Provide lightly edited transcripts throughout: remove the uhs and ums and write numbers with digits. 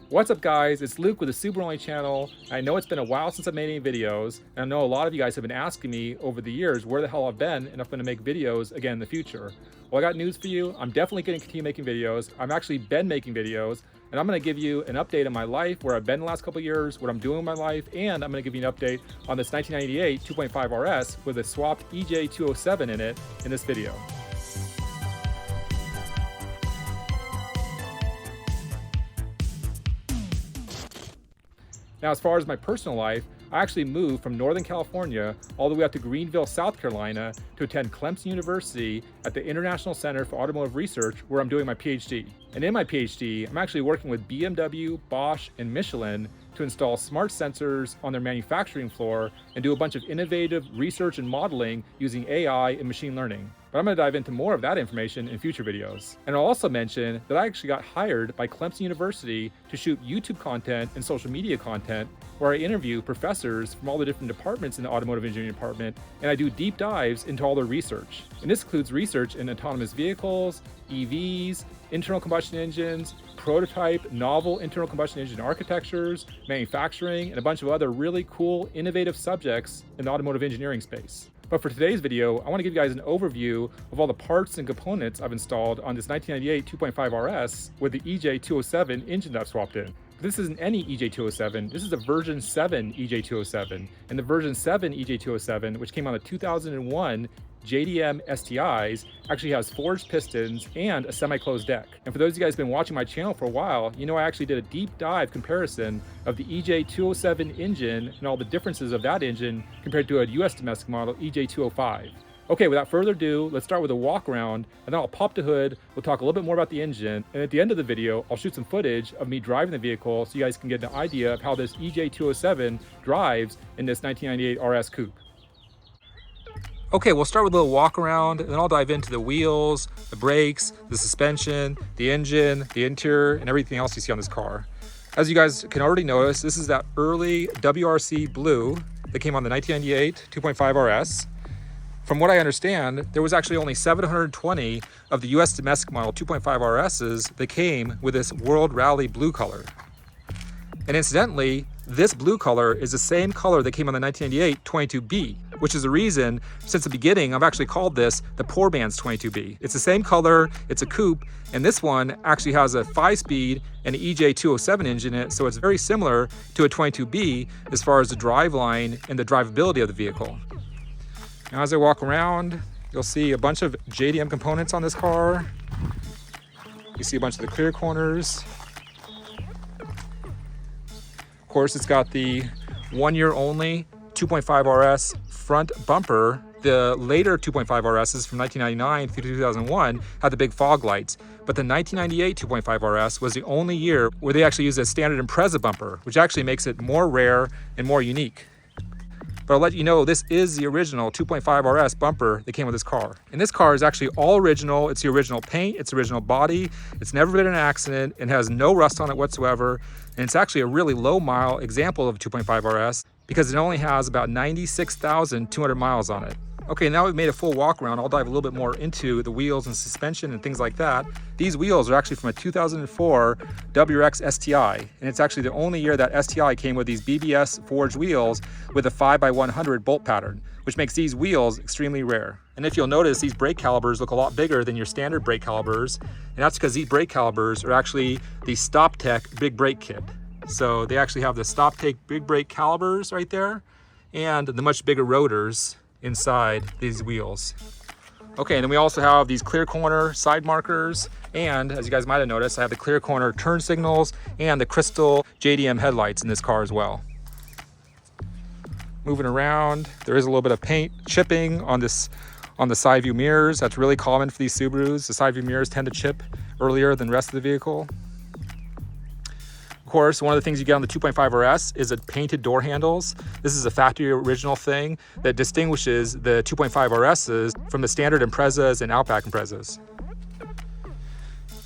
What's up guys, it's Luke with the SubaruONLY channel. I know it's been a while since I've made any videos, and I know a lot of you guys have been asking me over the years where the hell I've been and if I'm going to make videos again in the future. Well, I got news for you. I'm definitely going to continue making videos. I've actually been making videos, and I'm going to give you an update on my life, where I've been the last couple of years, what I'm doing in my life, and I'm going to give you an update on this 1998 2.5 RS with a swapped EJ207 in it in this video. Now, as far as my personal life, I actually moved from Northern California all the way up to Greenville, South Carolina to attend Clemson University at the International Center for Automotive Research, where I'm doing my PhD. And in my PhD, I'm actually working with BMW, Bosch, and Michelin to install smart sensors on their manufacturing floor and do a bunch of innovative research and modeling using AI and machine learning. But I'm going to dive into more of that information in future videos. And I'll also mention that I actually got hired by Clemson University to shoot YouTube content and social media content, where I interview professors from all the different departments in the automotive engineering department, and I do deep dives into all their research. And this includes research in autonomous vehicles, EVs, internal combustion engines, prototype novel internal combustion engine architectures, manufacturing, and a bunch of other really cool, innovative subjects in the automotive engineering space. But for today's video, I want to give you guys an overview of all the parts and components I've installed on this 1998 2.5 RS with the EJ207 engine that I've swapped in. This isn't any EJ207, this is a version 7 EJ207. And the version 7 EJ207, which came on the 2001 JDM STIs, actually has forged pistons and a semi-closed deck. And for those of you guys who've been watching my channel for a while, you know I actually did a deep dive comparison of the EJ207 engine and all the differences of that engine compared to a US domestic model EJ205. Okay, without further ado, let's start with a walk around, and then I'll pop the hood, we'll talk a little bit more about the engine, and at the end of the video, I'll shoot some footage of me driving the vehicle so you guys can get an idea of how this EJ207 drives in this 1998 RS Coupe. Okay, we'll start with a little walk around, and then I'll dive into the wheels, the brakes, the suspension, the engine, the interior, and everything else you see on this car. As you guys can already notice, this is that early WRC blue that came on the 1998 2.5 RS. From what I understand, there was actually only 720 of the US domestic model 2.5 RSs that came with this World Rally blue color. And incidentally, this blue color is the same color that came on the 1998 22B, which is the reason, since the beginning, I've actually called this the Poor Man's 22B. It's the same color, it's a coupe, and this one actually has a 5-speed and an EJ207 engine in it, so it's very similar to a 22B as far as the driveline and the drivability of the vehicle. Now, as I walk around, you'll see a bunch of JDM components on this car. You see a bunch of the clear corners. Of course, it's got the 1 year only 2.5 RS front bumper. The later 2.5 RSs from 1999 through 2001 had the big fog lights, but the 1998 2.5 RS was the only year where they actually used a standard Impreza bumper, which actually makes it more rare and more unique. But I'll let you know, this is the original 2.5 RS bumper that came with this car. And this car is actually all original. It's the original paint, it's the original body. It's never been in an accident and has no rust on it whatsoever. And it's actually a really low mile example of a 2.5 RS because it only has about 96,200 miles on it. Okay, now we've made a full walk around, I'll dive a little bit more into the wheels and suspension and things like that. These wheels are actually from a 2004 WRX STi, and it's actually the only year that STi came with these BBS forged wheels with a 5x100 bolt pattern, which makes these wheels extremely rare. And if you'll notice, these brake calipers look a lot bigger than your standard brake calipers, and that's because these brake calipers are actually the STOPTECH Big Brake Kit. So they actually have the STOPTECH Big Brake calipers right there, and the much bigger rotors inside these wheels. Okay, and then we also have these clear corner side markers, and as you guys might have noticed, I have the clear corner turn signals and the crystal JDM headlights in this car as well. Moving around, there is a little bit of paint chipping on the side view mirrors. That's really common for these Subarus. The side view mirrors tend to chip earlier than the rest of the vehicle. Of course, one of the things you get on the 2.5 RS is the painted door handles. This is a factory original thing that distinguishes the 2.5 RSs from the standard Imprezas and Outback Imprezas.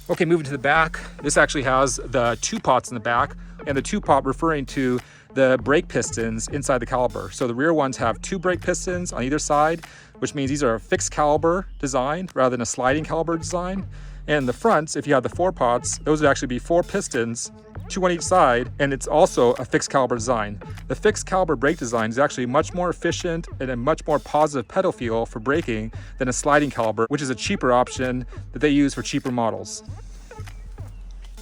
Okay, moving to the back, this actually has the two pots in the back, and the two pot referring to the brake pistons inside the caliper. So the rear ones have two brake pistons on either side, which means these are a fixed caliber design rather than a sliding caliber design. And the fronts, if you have the four pots, those would actually be four pistons two on each side, and it's also a fixed caliber design. The fixed caliber brake design is actually much more efficient and a much more positive pedal feel for braking than a sliding caliber, which is a cheaper option that they use for cheaper models.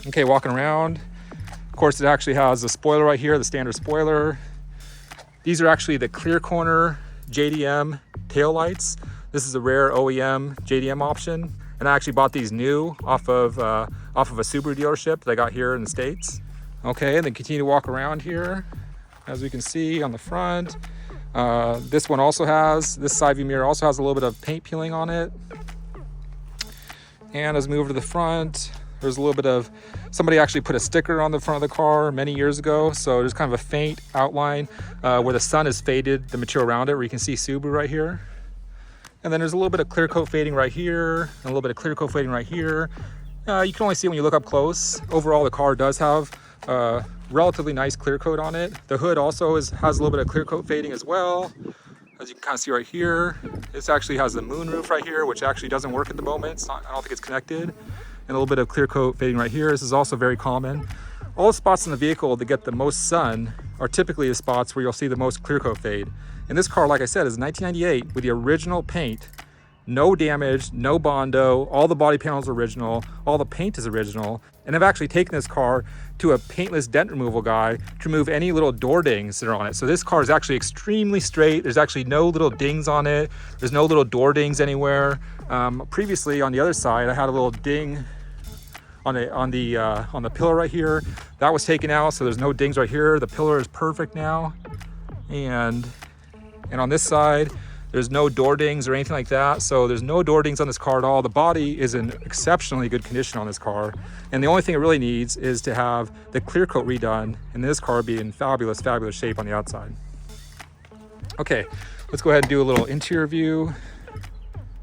Okay, walking around. Of course, it actually has a spoiler right here, the standard spoiler. These are actually the clear corner JDM tail lights. This is a rare OEM JDM option, and I actually bought these new off of a Subaru dealership that I got here in the States. Okay, and then continue to walk around here. As we can see on the front, this side view mirror also has a little bit of paint peeling on it. And as we move over to the front, there's a little bit of, somebody actually put a sticker on the front of the car many years ago. So there's kind of a faint outline where the sun has faded the material around it, where you can see Subaru right here. And then there's a little bit of clear coat fading right here, and a little bit of clear coat fading right here. You can only see when you look up close. Overall, the car does have relatively nice clear coat on it. The hood also has a little bit of clear coat fading as well. As you can kind of see right here, this actually has the moon roof right here, which actually doesn't work at the moment. I don't think it's connected. And a little bit of clear coat fading right here. This is also very common. All the spots in the vehicle that get the most sun are typically the spots where you'll see the most clear coat fade. And this car, like I said, is 1998 with the original paint. No damage, no Bondo, all the body panels are original, all the paint is original. And I've actually taken this car to a paintless dent removal guy to remove any little door dings that are on it. So this car is actually extremely straight. There's actually no little dings on it. There's no little door dings anywhere. Previously on the other side, I had a little ding on the pillar right here. That was taken out, so there's no dings right here. The pillar is perfect now. And on this side, there's no door dings or anything like that. So there's no door dings on this car at all. The body is in exceptionally good condition on this car. And the only thing it really needs is to have the clear coat redone, and this car be in fabulous, fabulous shape on the outside. Okay, let's go ahead and do a little interior view.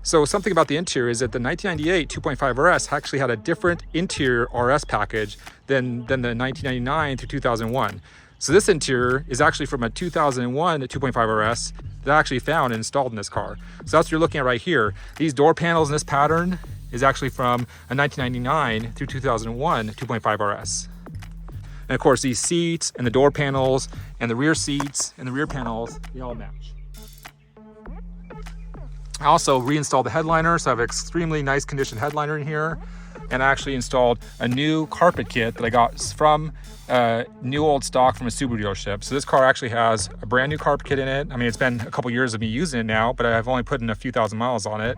So something about the interior is that the 1998 2.5 RS actually had a different interior RS package than the 1999 through 2001. So this interior is actually from a 2001 2.5 RS that I actually found and installed in this car. So that's what you're looking at right here. These door panels in this pattern is actually from a 1999 through 2001 2.5 RS. And of course, these seats and the door panels and the rear seats and the rear panels, they all match. I also reinstalled the headliner, so I have an extremely nice condition headliner in here. And I actually installed a new carpet kit that I got from new old stock from a Subaru dealership. So this car actually has a brand new carpet kit in it. I mean, it's been a couple years of me using it now, but I've only put in a few thousand miles on it.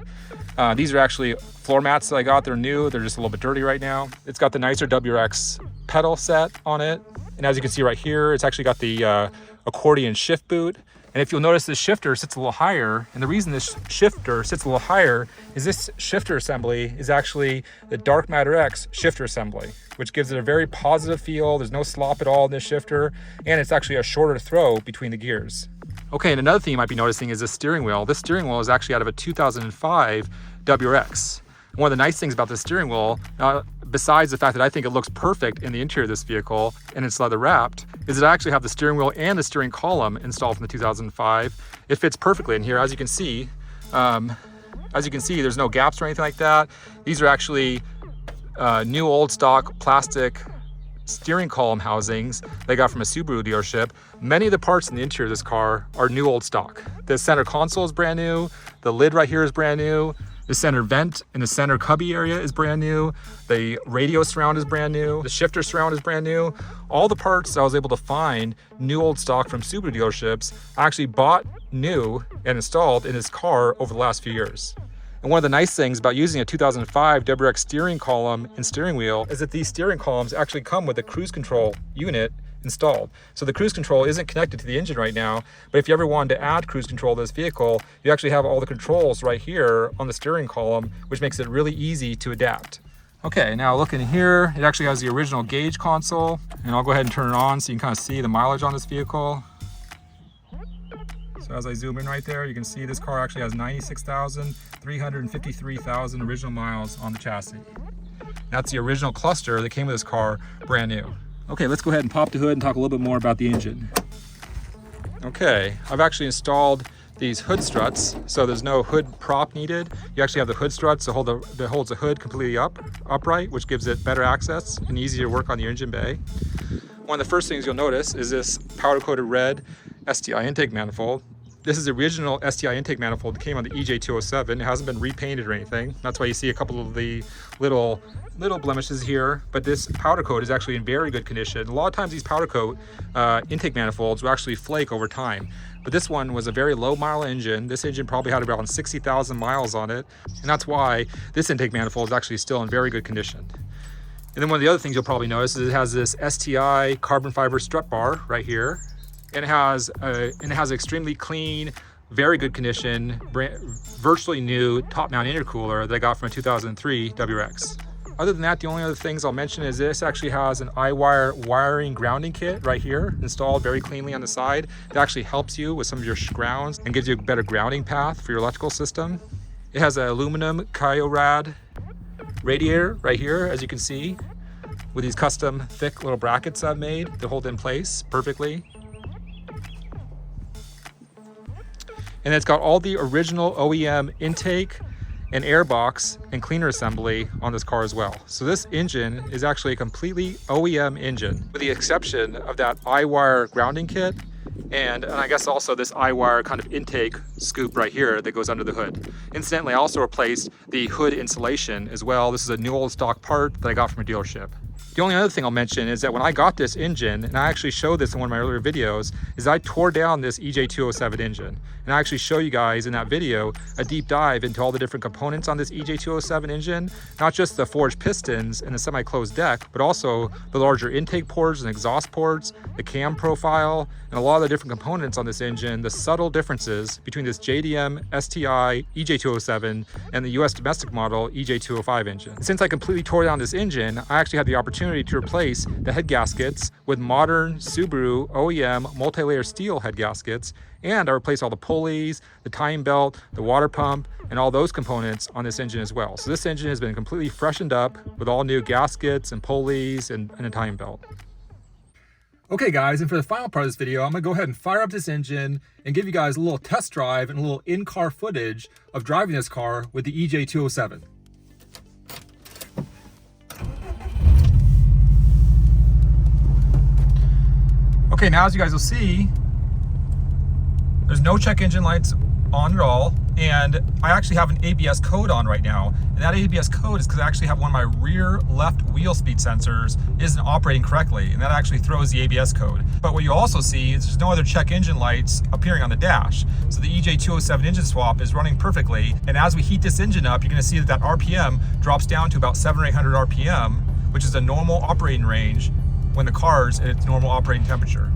These are actually floor mats that I got. They're new. They're just a little bit dirty right now. It's got the nicer WRX pedal set on it. And as you can see right here, it's actually got the accordion shift boot. And if you'll notice, this shifter sits a little higher. And the reason this shifter sits a little higher is this shifter assembly is actually the DarkMatterX shifter assembly, which gives it a very positive feel. There's no slop at all in this shifter, and it's actually a shorter throw between the gears. Okay, and another thing you might be noticing is the steering wheel. This steering wheel is actually out of a 2005 WRX. One of the nice things about this steering wheel, besides the fact that I think it looks perfect in the interior of this vehicle and it's leather wrapped, is that I actually have the steering wheel and the steering column installed from the 2005. It fits perfectly in here. As you can see, there's no gaps or anything like that. These are actually new old stock plastic steering column housings they got from a Subaru dealership. Many of the parts in the interior of this car are new old stock. The center console is brand new. The lid right here is brand new. The center vent in the center cubby area is brand new. The radio surround is brand new. The shifter surround is brand new. All the parts I was able to find new old stock from Subaru dealerships I actually bought new and installed in this car over the last few years. And one of the nice things about using a 2005 WRX steering column and steering wheel is that these steering columns actually come with a cruise control unit installed. So the cruise control isn't connected to the engine right now, but if you ever wanted to add cruise control to this vehicle, you actually have all the controls right here on the steering column, which makes it really easy to adapt. Okay, now look in here, it actually has the original gauge console, and I'll go ahead and turn it on so you can kind of see the mileage on this vehicle. So as I zoom in right there, you can see this car actually has 96,353,000 original miles on the chassis. That's the original cluster that came with this car, brand new. Okay, let's go ahead and pop the hood and talk a little bit more about the engine. Okay, I've actually installed these hood struts, so there's no hood prop needed. You actually have the hood struts that holds the hood completely upright, which gives it better access and easier work on the engine bay. One of the first things you'll notice is this powder-coated red STi intake manifold. This is the original STi intake manifold that came on the EJ207. It hasn't been repainted or anything. That's why you see a couple of the little blemishes here, but this powder coat is actually in very good condition. A lot of times these powder coat intake manifolds will actually flake over time, but this one was a very low mile engine. This engine probably had around 60,000 miles on it, and that's why this intake manifold is actually still in very good condition. And then one of the other things you'll probably notice is it has this STi carbon fiber strut bar right here, and it has extremely clean, very good condition, virtually new top mount intercooler that I got from a 2003 WRX. Other than that, the only other things I'll mention is this actually has an iWire wiring grounding kit right here installed very cleanly on the side. It actually helps you with some of your grounds and gives you a better grounding path for your electrical system. It has an aluminum Kiorad radiator right here, as you can see, with these custom thick little brackets I've made to hold it in place perfectly. And it's got all the original OEM intake and airbox and cleaner assembly on this car as well. So this engine is actually a completely OEM engine, with the exception of that iWire grounding kit and I guess also this iWire kind of intake scoop right here that goes under the hood. Incidentally, I also replaced the hood insulation as well. This is a new old stock part that I got from a dealership. The only other thing I'll mention is that when I got this engine, and I actually showed this in one of my earlier videos, is I tore down this EJ207 engine. And I actually show you guys in that video a deep dive into all the different components on this EJ207 engine, not just the forged pistons and the semi-closed deck, but also the larger intake ports and exhaust ports, the cam profile, and a lot of the different components on this engine, the subtle differences between this JDM STi EJ207 and the US domestic model EJ205 engine. Since I completely tore down this engine, I actually had the opportunity to replace the head gaskets with modern Subaru OEM multi-layer steel head gaskets, and I replaced all the pulleys, the timing belt, the water pump, and all those components on this engine as well. So this engine has been completely freshened up with all new gaskets and pulleys and a timing belt. Okay guys, and for the final part of this video, I'm gonna go ahead and fire up this engine and give you guys a little test drive and a little in-car footage of driving this car with the EJ207. Okay, now as you guys will see, there's no check engine lights on at all, and I actually have an ABS code on right now, and that ABS code is because I actually have one of my rear left wheel speed sensors isn't operating correctly, and that actually throws the ABS code. But what you also see is there's no other check engine lights appearing on the dash, so the EJ207 engine swap is running perfectly, and as we heat this engine up, you're going to see that RPM drops down to about 700 or 800 RPM, which is a normal operating range when the car's at its normal operating temperature.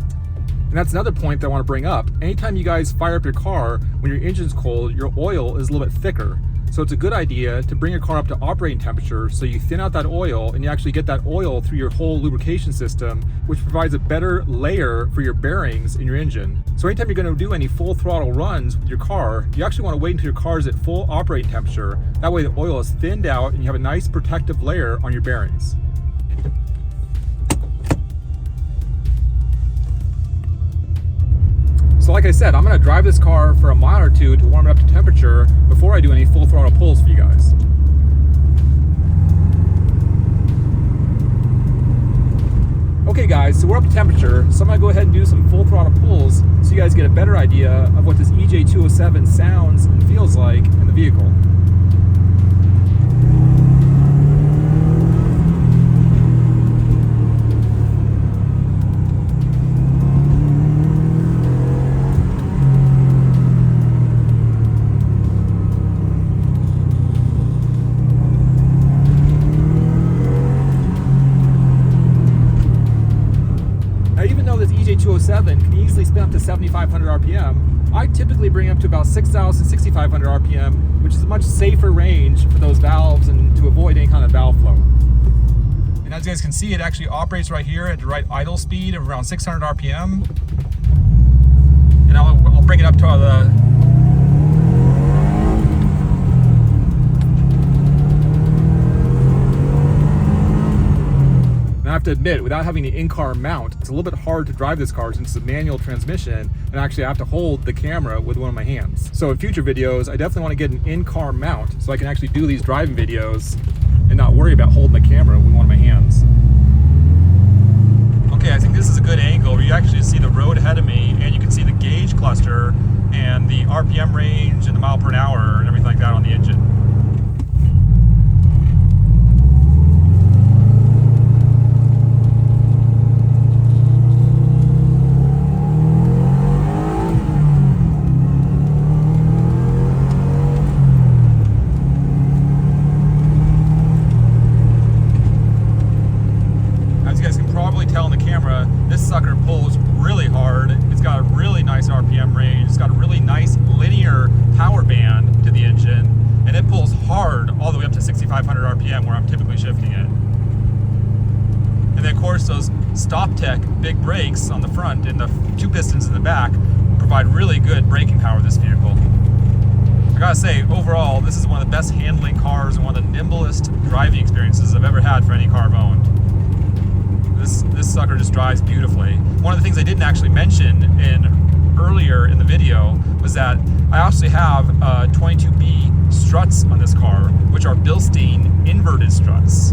And that's another point that I want to bring up. Anytime you guys fire up your car when your engine's cold, your oil is a little bit thicker. So it's a good idea to bring your car up to operating temperature so you thin out that oil and you actually get that oil through your whole lubrication system, which provides a better layer for your bearings in your engine. So anytime you're going to do any full throttle runs with your car, you actually want to wait until your car is at full operating temperature. That way the oil is thinned out and you have a nice protective layer on your bearings. So like I said, I'm going to drive this car for a mile or two to warm it up to temperature before I do any full throttle pulls for you guys. Okay guys, so we're up to temperature, so I'm going to go ahead and do some full throttle pulls so you guys get a better idea of what this EJ207 sounds and feels like in the vehicle. EJ207 can easily spin up to 7,500 RPM. I typically bring up to about 6,000, 6,500 RPM, which is a much safer range for those valves and to avoid any kind of valve flow. And as you guys can see, it actually operates right here at the right idle speed of around 600 RPM. And I'll bring it up to the have to admit, without having the in-car mount, it's a little bit hard to drive this car since it's a manual transmission, and actually I have to hold the camera with one of my hands. So in future videos, I definitely want to get an in-car mount so I can actually do these driving videos and not worry about holding the camera with one of my hands. Okay, I think this is a good angle where you actually see the road ahead of me, and you can see the gauge cluster and the RPM range and the mile per hour and everything like that on the engine. Tell in the camera, this sucker pulls really hard. It's got a really nice RPM range. It's got a really nice linear power band to the engine, and it pulls hard all the way up to 6,500 RPM where I'm typically shifting it. And then of course those STOPTECH Big Brakes on the front and the 2 pistons in the back provide really good braking power with this vehicle. I gotta say, overall, this is one of the best handling cars and one of the nimblest driving experiences I've ever had for any car I've owned. This sucker just drives beautifully. One of the things I didn't actually mention earlier in the video was that I actually have 22B struts on this car, which are Bilstein inverted struts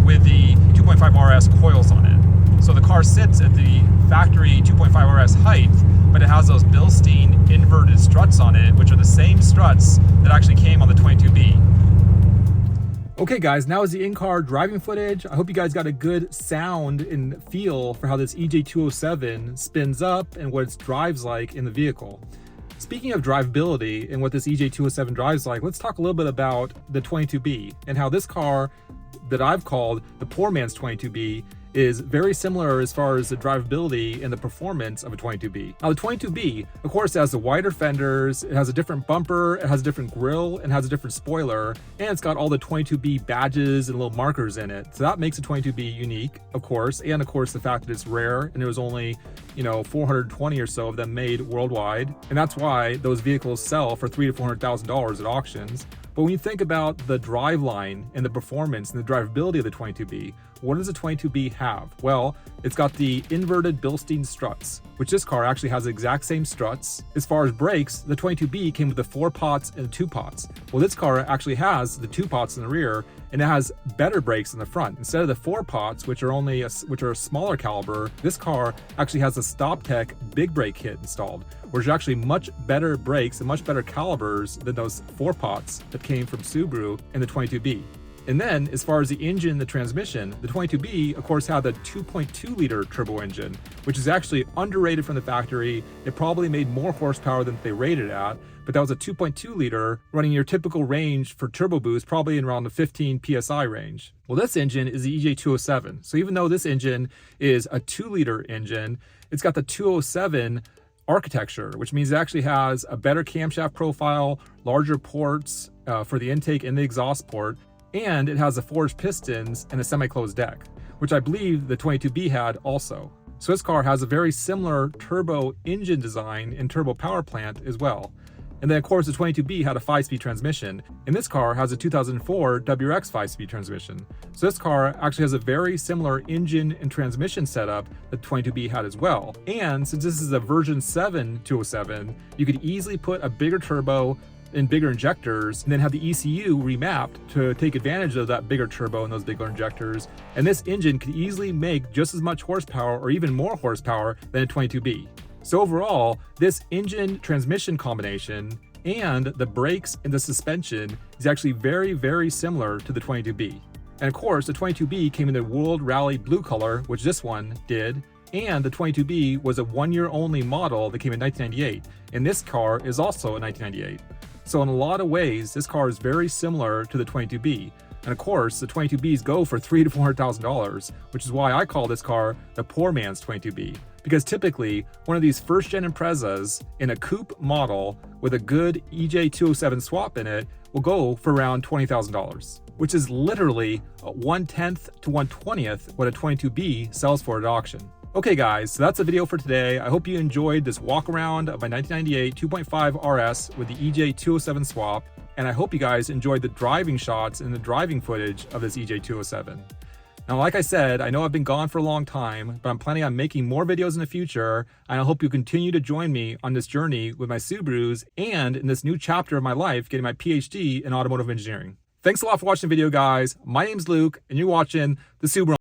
with the 2.5 RS coils on it. So the car sits at the factory 2.5 RS height, but it has those Bilstein inverted struts on it, which are the same struts that actually came on the 22B. Okay guys, now is the in-car driving footage. I hope you guys got a good sound and feel for how this EJ207 spins up and what it drives like in the vehicle. Speaking of drivability and what this EJ207 drives like, let's talk a little bit about the 22B and how this car that I've called the poor man's 22B is very similar as far as the drivability and the performance of a 22B. Now the 22B, of course, has the wider fenders, it has a different bumper, it has a different grille, and has a different spoiler, and it's got all the 22B badges and little markers in it. So that makes a 22B unique, of course, and of course the fact that it's rare and there was only, 420 or so of them made worldwide. And that's why those vehicles sell for $300,000 to $400,000 at auctions. But when you think about the driveline and the performance and the drivability of the 22B, what does the 22B have? Well, it's got the inverted Bilstein struts, which this car actually has the exact same struts. As far as brakes, the 22B came with the 4 pots and 2 pots. Well, this car actually has the 2 pots in the rear, and it has better brakes in the front. Instead of the 4 pots, which are a smaller caliber, this car actually has a STOPTECH Big Brake Kit installed, which are actually much better brakes and much better calibers than those 4 pots that came from Subaru in the 22B. And then, as far as the engine and the transmission, the 22B, of course, had the 2.2 liter turbo engine, which is actually underrated from the factory. It probably made more horsepower than they rated at, but that was a 2.2 liter running your typical range for turbo boost, probably in around the 15 PSI range. Well, this engine is the EJ207. So even though this engine is a 2 liter engine, it's got the 207 architecture, which means it actually has a better camshaft profile, larger ports for the intake and the exhaust port, and it has the forged pistons and a semi-closed deck, which I believe the 22B had also. So this car has a very similar turbo engine design and turbo power plant as well. And then of course the 22B had a 5-speed transmission, and this car has a 2004 WRX 5-speed transmission. So this car actually has a very similar engine and transmission setup that the 22B had as well. And since this is a version 7 207, you could easily put a bigger turbo and bigger injectors, and then have the ECU remapped to take advantage of that bigger turbo and those bigger injectors. And this engine could easily make just as much horsepower or even more horsepower than a 22B. So overall, this engine transmission combination and the brakes and the suspension is actually very, very similar to the 22B. And of course, the 22B came in the World Rally blue color, which this one did, and the 22B was a 1-year only model that came in 1998, and this car is also a 1998. So in a lot of ways, this car is very similar to the 22B. And of course, the 22Bs go for $300,000 to $400,000, which is why I call this car the poor man's 22B. Because typically, one of these first-gen Imprezas in a coupe model with a good EJ207 swap in it will go for around $20,000, which is literally 1/10 to 1/20th what a 22B sells for at auction. Okay guys, so that's the video for today. I hope you enjoyed this walk around of my 1998 2.5 RS with the EJ207 swap, and I hope you guys enjoyed the driving shots and the driving footage of this EJ207. Now, like I said, I know I've been gone for a long time, but I'm planning on making more videos in the future, and I hope you continue to join me on this journey with my Subarus and in this new chapter of my life, getting my PhD in automotive engineering. Thanks a lot for watching the video, guys. My name's Luke, and you're watching the Subaru